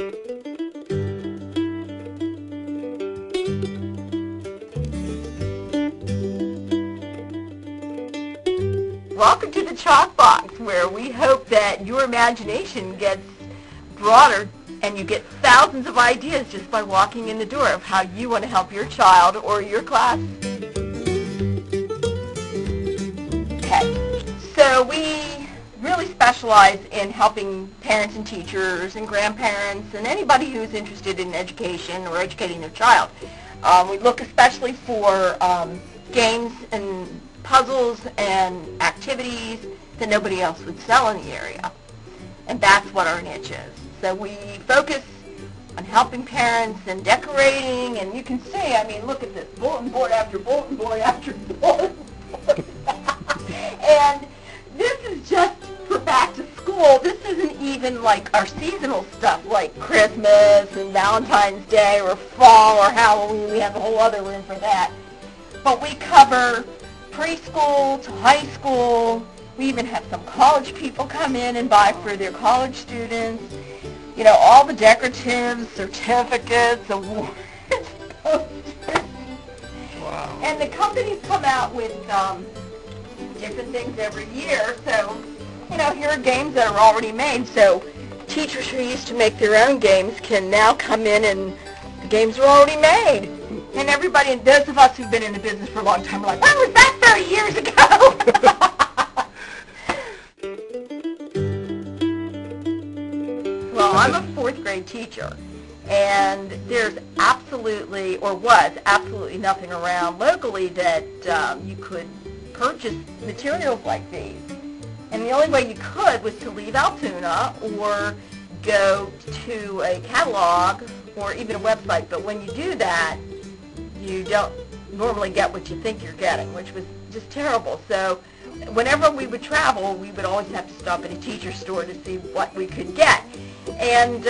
Welcome to the Chalk Box, where we hope that your imagination gets broader and you get thousands of ideas just by walking in the door of how you want to help your child or your class. Okay, so we really specialize in helping parents and teachers and grandparents and anybody who's interested in education or educating their child. We look especially for games and puzzles and activities that nobody else would sell in the area. And that's what our niche is. So we focus on helping parents and decorating, and you can see, I mean, look at this, bulletin board after bulletin board after bulletin board. And this is just for back to school. This isn't even like our seasonal stuff like Christmas and Valentine's Day or fall or Halloween. We have a whole other room for that. But we cover preschool to high school. We even have some college people come in and buy for their college students. You know, all the decorative certificates, awards, posters. Wow. And the companies come out with different things every year. So, you know, here are games that are already made. So teachers who used to make their own games can now come in and the games are already made. And everybody, and those of us who've been in the business for a long time are like, when was that 30 years ago? Well, I'm a fourth grade teacher, and there's absolutely, or was absolutely nothing around locally that you could purchase materials like these. And the only way you could was to leave Altoona or go to a catalog or even a website. But when you do that, you don't normally get what you think you're getting, which was just terrible. So whenever we would travel, we would always have to stop at a teacher store to see what we could get. And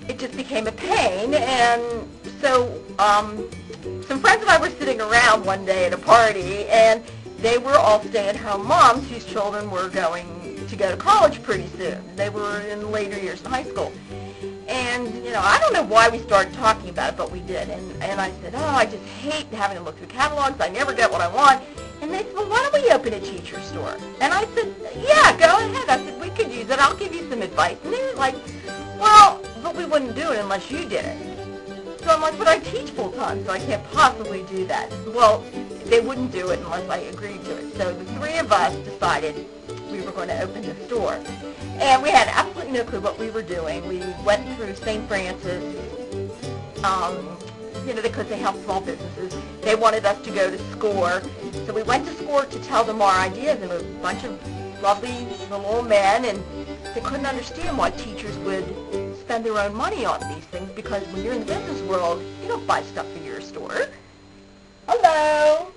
it just became a pain. And so some friends and I were sitting around one day at a party, and they were all stay-at-home moms whose children were going to go to college pretty soon. They were in later years in high school. And, you know, I don't know why we started talking about it, but we did. And I said, oh, I just hate having to look through catalogs. I never get what I want. And they said, well, why don't we open a teacher store? And I said, yeah, go ahead. I said, we could use it. I'll give you some advice. And they were like, well, but we wouldn't do it unless you did it. So I'm like, but I teach full-time, so I can't possibly do that. Well, they wouldn't do it unless I agreed to it. So the three of us decided we were going to open the store. And we had absolutely no clue what we were doing. We went through St. Francis, you know, because they help small businesses. They wanted us to go to SCORE. So we went to SCORE to tell them our ideas, and a bunch of lovely little old men, and they couldn't understand why teachers would spend their own money on these things, because when you're in the business world, you don't buy stuff for your store. Hello.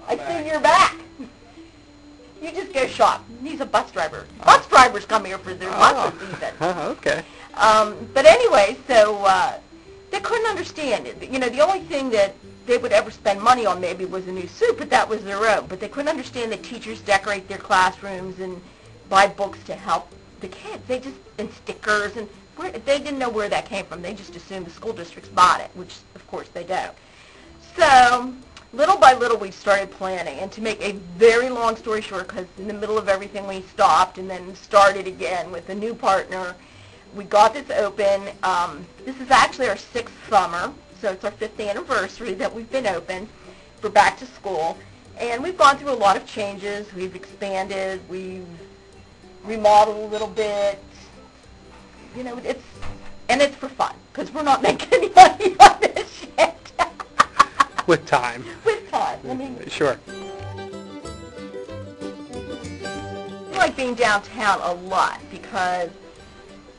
I see you're back. You just go shop. He's a bus driver. Bus drivers come here for their bus season. Okay. But anyway, so they couldn't understand it. You know, the only thing that they would ever spend money on maybe was a new suit, but that was their own. But they couldn't understand that teachers decorate their classrooms and buy books to help the kids. They just, and stickers, and they didn't know where that came from. They just assumed the school districts bought it, which of course they don't. So little by little, we started planning, and to make a very long story short, because in the middle of everything we stopped and then started again with a new partner, we got this open. This is actually our 6th summer, so it's our 5th anniversary that we've been open for back to school, and we've gone through a lot of changes. We've expanded, we've remodeled a little bit. You know, it's for fun, because we're not making any money on this yet. With time. With time. I mean, sure. I like being downtown a lot, because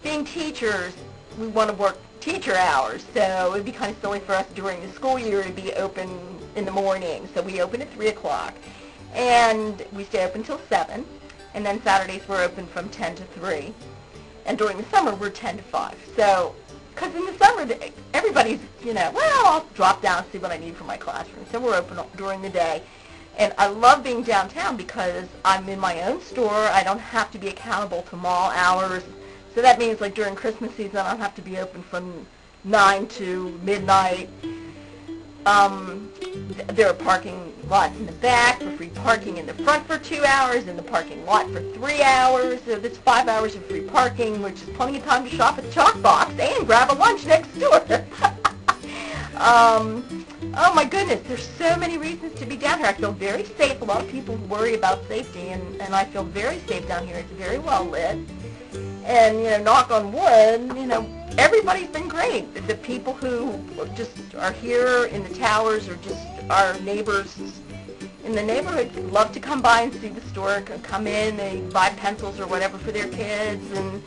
being teachers, we want to work teacher hours, so it would be kind of silly for us during the school year to be open in the morning. So we open at 3 o'clock, and we stay open till 7, and then Saturdays we're open from 10 to 3, and during the summer we're 10 to 5. So, because in the summer, everybody's, you know, well, I'll drop down and see what I need for my classroom. So we're open during the day. And I love being downtown because I'm in my own store. I don't have to be accountable to mall hours, So that means like during Christmas season I'll have to be open from 9 to midnight. There are parking lots in the back for free parking, in the front for 2 hours, in the parking lot for 3 hours. So that's 5 hours of free parking, which is plenty of time to shop at the Chalk Box and grab a lunch next door. Oh my goodness, there's so many reasons to be down here. I feel very safe. A lot of people worry about safety, and I feel very safe down here. It's very well lit. And, you know, knock on wood, you know, everybody's been great. The people who just are here in the towers or just our neighbors in the neighborhood love to come by and see the store, come in, they buy pencils or whatever for their kids, and,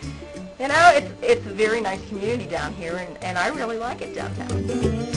you know, it's a very nice community down here, and I really like it downtown.